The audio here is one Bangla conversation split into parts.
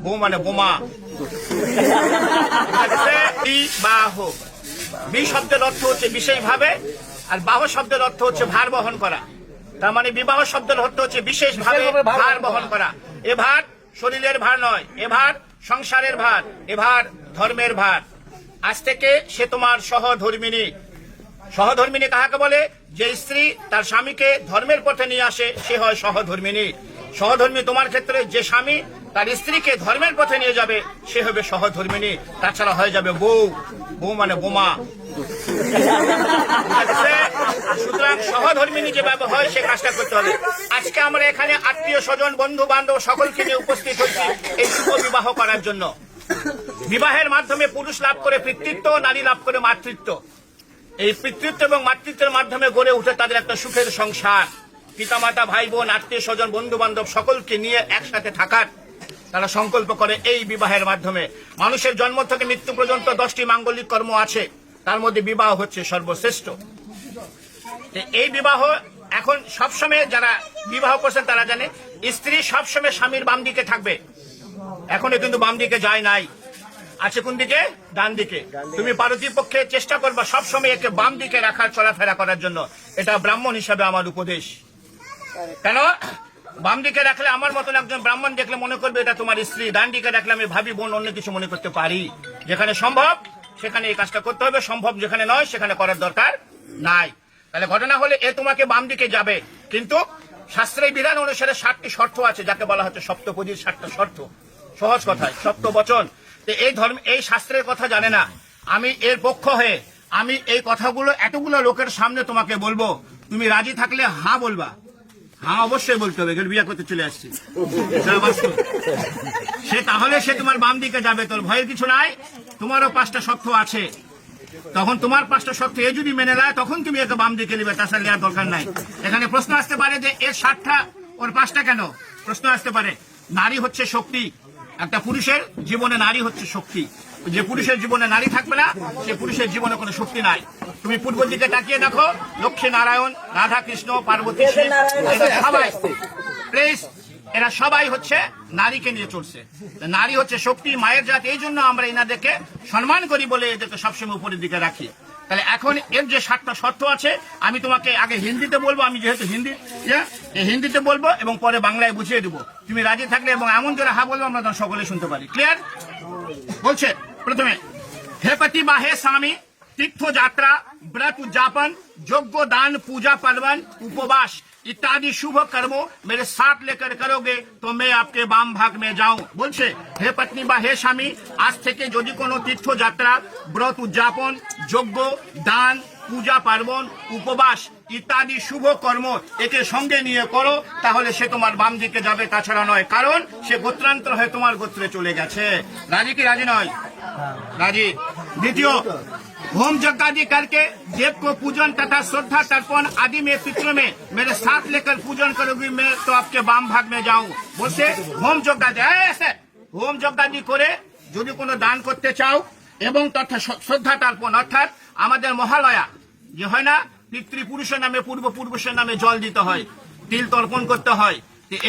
বো মানে বোমা। বিবাহ, বি শব্দের অর্থ হচ্ছে বিশেষভাবে, আর বাহ শব্দের অর্থ হচ্ছে ভার বহন করা। তার মানে বিবাহ শব্দের অর্থ হচ্ছে বিশেষভাবে ভার বহন করা। এ ভার শরীরের ভার নয়, এ ভার সংসারের ভার, এ ভার ধর্মের ভার। আজ থেকে সে তোমার সহধর্মিনী। সহধর্মিনী কাহাকে বলে? যে স্ত্রী তার স্বামীকে ধর্মের পথে নিয়ে আসে সে হয় সহধর্মিনী। সহধর্মী তোমার ক্ষেত্রে যে স্বামী তার স্ত্রীকে ধর্মের পথে নিয়ে যাবে সে হবে সহধর্মিনী। তাছাড়া হয়ে যাবে বউ, বউ মানে বোমা। সুতরাং সহধর্মিনী যেভাবে হয় সে কাজটা করতে হবে। আজকে আমরা এখানে আত্মীয় স্বজন বন্ধু বান্ধব সকলকে নিয়ে উপস্থিত হচ্ছি এই শুভ বিবাহ করার জন্য। বিবাহের মাধ্যমে পুরুষ লাভ করে পিতৃত্ব, নারী লাভ করে মাতৃত্ব। এই পিতৃত্ব এবং মাতৃত্বের মাধ্যমে গড়ে উঠে তাদের একটা সুখের সংসার। পিতামাতা, ভাই বোন, আত্মীয় স্বজন, বন্ধু বান্ধব সকলকে নিয়ে একসাথে থাকার তারা সংকল্প করে এই বিবাহের মাধ্যমে। মানুষের জন্ম থেকে মৃত্যু পর্যন্ত 10টি মাঙ্গলিক কর্ম আছে, তার মধ্যে বিবাহ হচ্ছে সর্বশ্রেষ্ঠ। এই বিবাহ এখন সবসময় যারা বিবাহ করছেন তারা জানে স্ত্রী সবসময় স্বামীর বাম দিকে থাকবে। এখনো কিন্তু বাম দিকে যায় নাই, আছে কোন দিকে? ডান দিকে। তুমি পার্বতী পক্ষে চেষ্টা করবা সবসময় একে বাম দিকে রাখার, চলাফেরা করার জন্য। এটা ব্রাহ্মণ হিসাবে আমার উপদেশ। কেন বাম দিকে রাখলে আমার মতন একজন ব্রাহ্মণ দেখলে মনে করবে এটা তোমার স্ত্রী, ডান দিকে রাখলে আমি ভাবি বোন অন্য কিছু মনে করতে পারি। যেখানে সম্ভব সেখানে এই কাজটা করতে হবে, সম্ভব যেখানে নয় সেখানে করার দরকার নাই। তাহলে ঘটনা হলে এ তোমাকে বাম দিকে যাবে, কিন্তু শাস্ত্রের বিধান অনুসারে 7টি শর্ত আছে, যাকে বলা হচ্ছে সপ্তপদীর 7টা শর্ত। সহজ কথায় সপ্ত বচন। এই ধর্ম, এই শাস্ত্রের কথা জানে না। আমি এর পক্ষ হয়ে আমি এই কথাগুলো এতগুলো লোকের সামনে তোমাকে বলবো। তুমি রাজি থাকলে হ্যাঁ বলবা। হ্যাঁ অবশ্যই বলতে হবে, বিয়ে করতে চলে আসছি সে, তাহলে সে তোমার বাম দিকে যাবে। তোর ভয়ের কিছু নাই, তোমারও 5টা শর্ত আছে। তখন তোমার 5টা শর্ত এ যদি মেনে নেয় তখন তুমি একে বাম দিকে নিবে, তাছাড়া নেওয়ার দরকার নাই। এখানে প্রশ্ন আসতে পারে যে এর 7টা ওর 5টা কেন? প্রশ্ন আসতে পারে। নারী হচ্ছে শক্তি, একটা পুরুষের জীবনে নারী হচ্ছে শক্তি। যে পুরুষের জীবনে নারী থাকবে না সে পুরুষের জীবনে কোনো শক্তি নাই। তুমি পূর্ব দিকে তাকিয়ে দেখো, লক্ষ্মী নারায়ণ, রাধা কৃষ্ণ, পার্বতী, সবাই প্লিজ এরা সবাই হচ্ছে নারীকে নিয়ে চলছে। নারী হচ্ছে শক্তি, মায়ের জাত। এই জন্য আমরা এনাদেরকে সম্মান করি বলে এদেরকে সবসময় উপরের দিকে রাখি। তাহলে এখন এর যে 7টা শর্ত আছে আমি তোমাকে আগে হিন্দিতে বলবো, আমি যেহেতু হিন্দিতে বলবো এবং পরে বাংলায় বুঝিয়ে দেবো। তুমি রাজি থাকলে এবং এমন করে হা বলবো আমরা সকলে শুনতে পারি। ক্লিয়ার? বলছে প্রথমে, হে पति বা হে স্বামী, तीर्थ यात्रा, व्रत उद्यापन, यज्ञ दान, पूजा पार्वन, उपवास इत्यादि शुभ कर्मों मेरे साथ लेकर करोगे तो मैं आपके बाम भाग में जाऊं। बोलছে হে पत्नी বা হে স্বামী, আজ থেকে যদি কোনো তীর্থ যাত্রা, ব্রত উদযাপন, যজ্ঞ দান, পূজা পার্বণ, উপবাস ইত্যাদি শুভ কর্ম একে সঙ্গে নিয়ে করো, তাহলে সে তোমার বাম দিকে যাবে, তাছাড়া নয়। কারণ সে গোত্রান্তর হয়ে তোমার গোত্রে চলে গেছে। রাজি কি রাজি নয়? राजी। द्वितीय, होम यज्ञ आदि करके देव को पूजन तथा श्रद्धा तर्पण आदि में पितरों में मेरे साथ लेकर पूजन करोगी, मैं तो आपके बाम भाग में जाऊं। बोलছে হোম যজ্ঞ आदि, ऐसे হোম যজ্ঞ आदि করে যদি কোনো দান করতে চাও এবং তথা শ্রদ্ধা তর্পণ, অর্থাৎ আমাদের মহালয়া যে হয় না, পিতৃপুরুষের নামে পূর্বপুরুষের নামে জল দিতে হয়, তিল তর্পণ করতে হয়।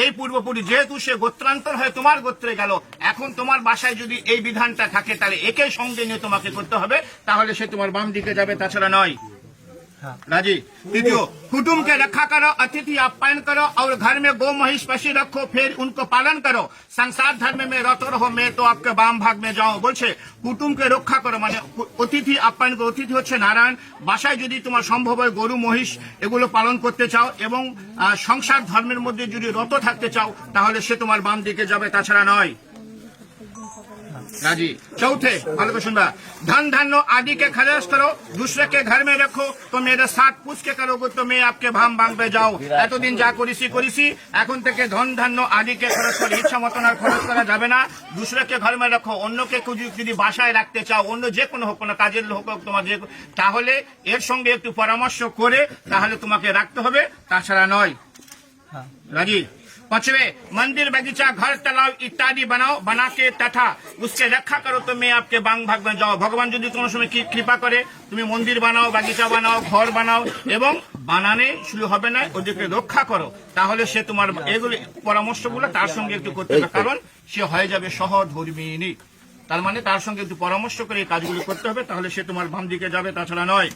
এই পূর্বপুরুষ যেহেতু সে গোত্রান্তর হয়ে তোমার গোত্রে গেল, এখন তোমার বাসায় যদি এই বিধানটা থাকে তাহলে একে সঙ্গে নিয়ে তোমাকে করতে হবে, তাহলে সে তোমার বাম দিকে যাবে, তাছাড়া নয়। राजी। तृतीय, कुटुंब के रखा करो, अतिथि आप्यायन करो और घर में गौ महिष पशु रखो, फिर उनको पालन करो, संसार धर्म में रत रहो, मैं तो आपके बाम भाग में जाऊं। बोलছে কুটুমকে রক্ষা করো, মানে অতিথি আপ্যায়ন করো। অতিথি হচ্ছে নারায়ণ। বাসায় যদি তোমার সম্ভব হয় গরু মহিষ এগুলো পালন করতে চাও এবং সংসার ধর্মের মধ্যে যদি রত থাকতে চাও তাহলে সে তোমার বাম দিকে যাবে, তাছাড়া নয়। राजी। चौथे, ভালো করে শুনবা, धन धान्य आदि के खर्च करो, दूसरे के घर में रखो, तो मेरे साथ पूछ के करोगे तो मैं आपके भाम भाग में जाऊं। এতদিন যা করেছি এখন থেকে ধন ধান্য আদিকে খরচ করে ইচ্ছা মতন আর খরচ করা যাবে না। দুসরাকে ঘরে में রাখো, অন্যকে যদি বাসায় রাখতে চাও, অন্য যে কোনো হোক, কোনো কাজের লোক হোক তোমার, যে তাহলে এর সঙ্গে একটু পরামর্শ করে তাহলে তোমাকে রাখতে হবে, তাছাড়া নয়। राजी। पांचवे, मंदिर बगीचा घर तालाब इत्यादि बनाओ, बना के तथा उसके रक्षा करो तो मैं आपके बांग भाग में जाओ। भगवान যদি কোনো সময় কৃপা করে তুমি মন্দির বানাও, বাগিচা বানাও, ঘর বানাও এবং বানানে শুরু হবে না, ওদেরকে রক্ষা করো, তাহলে সে তোমার এগুলি পরামর্শগুলো তার সঙ্গে একটু করতে হবে, কারণ সে হয়ে যাবে সহধর্মিনী। তার মানে তার সঙ্গে একটু পরামর্শ করে এই কাজগুলি করতে হবে, তাহলে সে তোমার বাম দিকে যাবে, তাছাড়া নয়।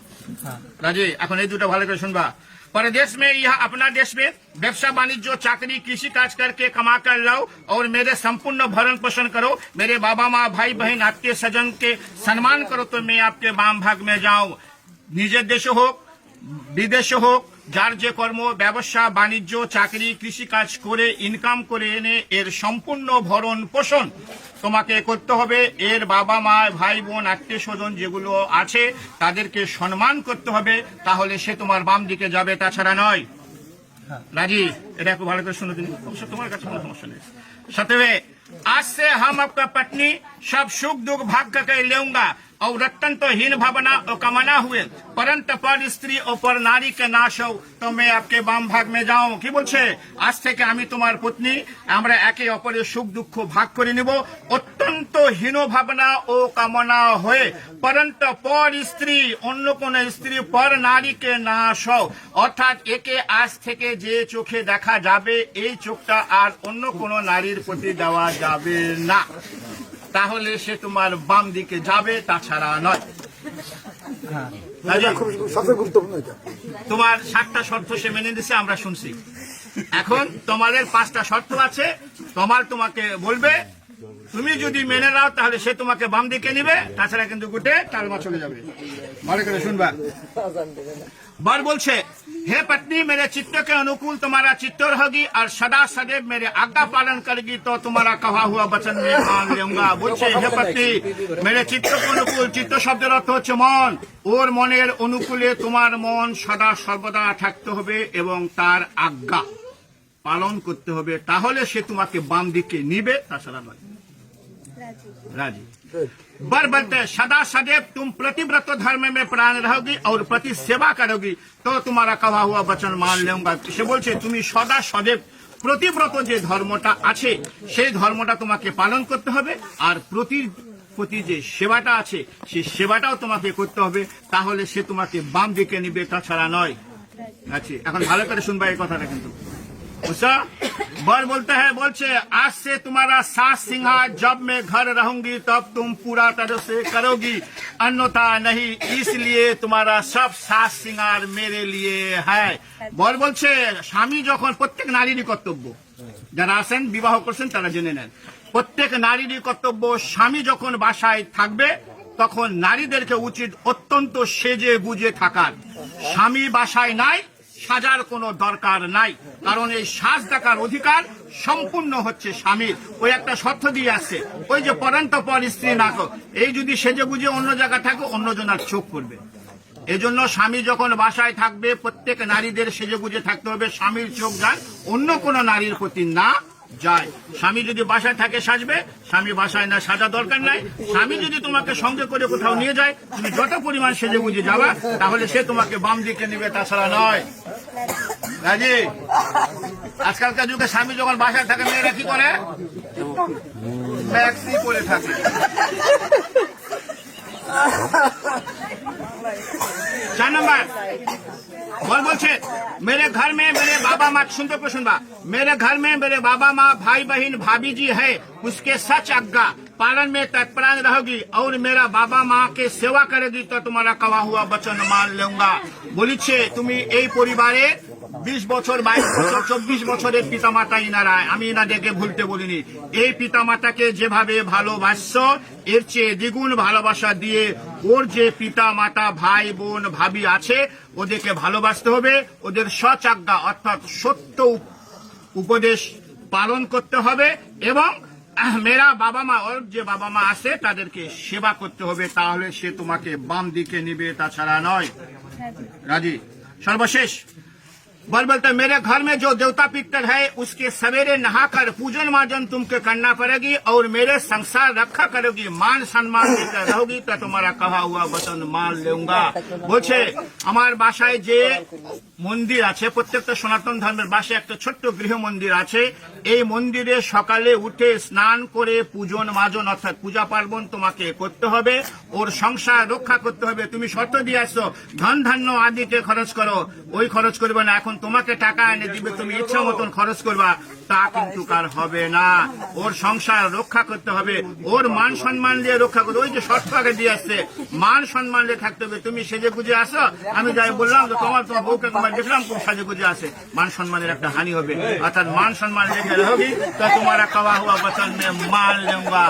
রাজি, এখন এই দুটো ভালো করে শুনবা। परदेश में यह अपना देश में व्यवसाय वाणिज्य चाकरी कृषि काज करके कमा कर लाओ और मेरे संपूर्ण भरण पोषण करो। मेरे बाबा माँ भाई बहन आत्मीय सज्जन के सम्मान करो तो मैं आपके वाम भाग में जाऊं। নিজের দেশে হোক বিদেশে হোক যার যে কর্ম ব্যবসা বাণিজ্য চাকরি কৃষি কাজ করে ইনকাম করে এনে এর সম্পূর্ণ ভরণ পোষণ তোমাকে করতে হবে। এর বাবা মা ভাই বোন আত্মীয় স্বজন যেগুলো আছে তাদেরকে সম্মান করতে হবে, তাহলে সে তোমার বাম দিকে যাবে, তাছাড়া নয়। রাজি, এটা একটু ভালো করে শুনে দিন, অবশ্য তোমার কাছে কোনো সমস্যা নেই। सतवें, आज से हम आपका पत्नी सब सुख दुख भाग करके लेऊंगा और रत्न तो हीन भावना और कमाना हुए, परंतु पर स्त्री और पर नारी के नाश हो तो मैं आपके बाम भाग में जाऊं। কি বলছে? আজ থেকে আমি তোমার পত্নী, আমরা একে অপরের সুখ দুঃখ ভাগ করে নিব, অত্যন্ত হীন ভাবনা ও কামনা হয়ে, परंतु पर স্ত্রী অন্য কোন স্ত্রী পর নারীকে নাশ হও, অর্থাৎ একে আজ থেকে যে চোখে দেখা যাবে এই চোখটা আর অন্য কোন নারীর প্রতি দেওয়া যাবে না, তাহলে সে তোমার বাম দিকে যাবে, তাছাড়া নয়। তোমার 7টা শর্ত সে মেনে দিছে, আমরা শুনছি। এখন তোমাদের 5টা শর্ত আছে, তোমাকে বলবে, তুমি যদি মেনে নাও তাহলে সে তোমাকে বাম দিকে নিবে, তাছাড়া কিন্তু গুটে টালমা চলে যাবে। ভালো করে শুনবা। बर বলছে, हे पत्नी मेरे चित्त के अनुकूल तुम्हारा चित्त रहेगी और सदा सदैव मेरे आज्ञा पालन करेगी तो तुम्हारा कहा हुआ वचन मैं मान लूंगा। বলছে, হে पत्नी मेरे चित्त के अनुकूल, চিত্ত শব্দের অর্থ হচ্ছে মন, ওর মনের অনুকূলে তোমার মন সদা সর্বদা থাকতে হবে এবং তার আজ্ঞা পালন করতে হবে, তাহলে সে তোমাকে বাম দিকে নিবে, তাছাড়া নয়। राजी। बर बोलते, सदा सदैव तुम प्रतिव्रत धर्म में प्राण रहोगी और प्रति सेवा करोगी तो तुम्हारा कहा हुआ वचन मान लूंगा। সে বলছে তুমি সদা সदैव প্রতিব্রত যে ধর্মটা আছে সেই ধর্মটা তোমাকে পালন করতে হবে, আর প্রতি যে সেবাটা আছে সেই সেবাটাও তোমাকে করতে হবে, তাহলে সে তোমাকে বাম দিকে নিবে, তাছাড়া নয়। আচ্ছা, এখন ভালো করে শুনবা এই কথাটা কিন্তু। बर बोलता है, बोलছে, आज से तुम्हारा सास सिंहार जब मैं घर रहूंगी तब तुम पूरा तरह से करोगी, अन्यथा नहीं, इसलिए तुम्हारा सब सास सिंगार मेरे लिए है। बर বলছে, স্বামী যখন, প্রত্যেক নারীরই কর্তব্য, যারা আছেন বিবাহ করছেন তারা জেনে নেন, প্রত্যেক নারীরই কর্তব্য, স্বামী যখন বাসায় থাকবে তখন নারীদেরকে উচিত অত্যন্ত সেজে গুজে থাকার। স্বামী বাসায় নাই, সাজার কোনো দরকার নাই, কারণ এই সাজ দেখার অধিকার সম্পূর্ণ হচ্ছে স্বামীর। ওই একটা শর্ত দিয়ে আসছে, ওই যে পরন্ত পর স্ত্রী না, এই যদি সেজে গুজে অন্য জায়গায় থাকে অন্যজনের চোখ পড়বে। এজন্য স্বামী যখন বাসায় থাকবে প্রত্যেক নারীদের সেজে গুজে থাকতে হবে, স্বামীর চোখ যান অন্য কোন নারীর প্রতি না যায়। স্বামী যদি বাসায় থাকে সাজবে, স্বামী বাসায় না সাজা দরকার নাই। স্বামী যদি তোমাকে সঙ্গে করে কোথাও নিয়ে যায়, তুমি যত পরিমাণ সেজে গুজে যাবা তাহলে সে তোমাকে বাম দিকে নিবে, তাছাড়া নয়। রাজি, আজকালকার যুগে স্বামী যখন বাসায় থাকে মেয়েরা কি করে? ট্যাক্সি করে থাকে। 4 नंबर बोल बोलছে, मेरे घर में मेरे बाबा माँ, सुनते को सुनबा, मेरे घर में मेरे बाबा माँ भाई बहन भाभी जी है, उसके सच आज्ञा पालन में तत्परान रहोगी और मेरा बाबा माँ के सेवा करेगी तो तुम्हारा कहा हुआ वचन मान लूंगा। বলিছে, তুমি এই পরিবারে 20 বছর 22 বছর 24 বছরের পিতামাতা ইনারা, আমি ইনাদেরকে ভুলতে বলিনি। এই পিতামাতাকে যেভাবে ভালোবাসছো এর চেয়ে দ্বিগুণ ভালোবাসা দিয়ে ওর যে পিতা মাতা ভাই বোন ভাবি আছে ওদেরকে ভালোবাসতে হবে, ওদের সচাজ্ঞা অর্থাৎ সত্য উপদেশ পালন করতে হবে এবং মেরা বাবা মা, ওর যে বাবা মা আছে তাদেরকে সেবা করতে হবে, তাহলে সে তোমাকে বাম দিকে নিবে, তাছাড়া নয়। রাজি। সর্বশেষ बोलता मेरे घर में जो देवता पितर है उसके सवेरे नहाकर पूजन मार्जन तुमको करना पड़ेगी और मेरे संसार रखा करोगी, मान सम्मान देकर रहोगी तो तुम्हारा कहा हुआ वचन मान लूंगा। বলছে আমার বাসায় যে মন্দির আছে, প্রত্যেকটা সনাতন ধর্মের বাসায় একটা ছোট্ট গৃহ মন্দির আছে, এই মন্দিরে সকালে উঠে স্নান করে পূজন মাজন অর্থাৎ পূজা পার্বণ তোমাকে করতে হবে, ওর সংসার রক্ষা করতে হবে। তুমি শর্ত দিয়ে আসছো ধন ধান্য আদিতে খরচ করো, ওই খরচ করবে না, এখন তোমাকে টাকা এনে দিবে, তুমি ইচ্ছা মতন খরচ করবা, তা কিন্তু কার হবে না। ওর সংসার রক্ষা করতে হবে, ওর মান সম্মান দিয়ে রক্ষা করবে। ওই যে শর্ত আগে দিয়ে আসছে, মান সম্মান দিয়ে থাকতে হবে। তুমি সেজে গুজে আসো, আমি যাই বললাম যে তোমার বউকে তোমার দেখলাম খুব সাজে গুজে আসে, মান সম্মানের একটা হানি হবে। অর্থাৎ মান সম্মান লেগে রहोगी तो तुम्हारा कहा हुआ वचन में मान लूंगा।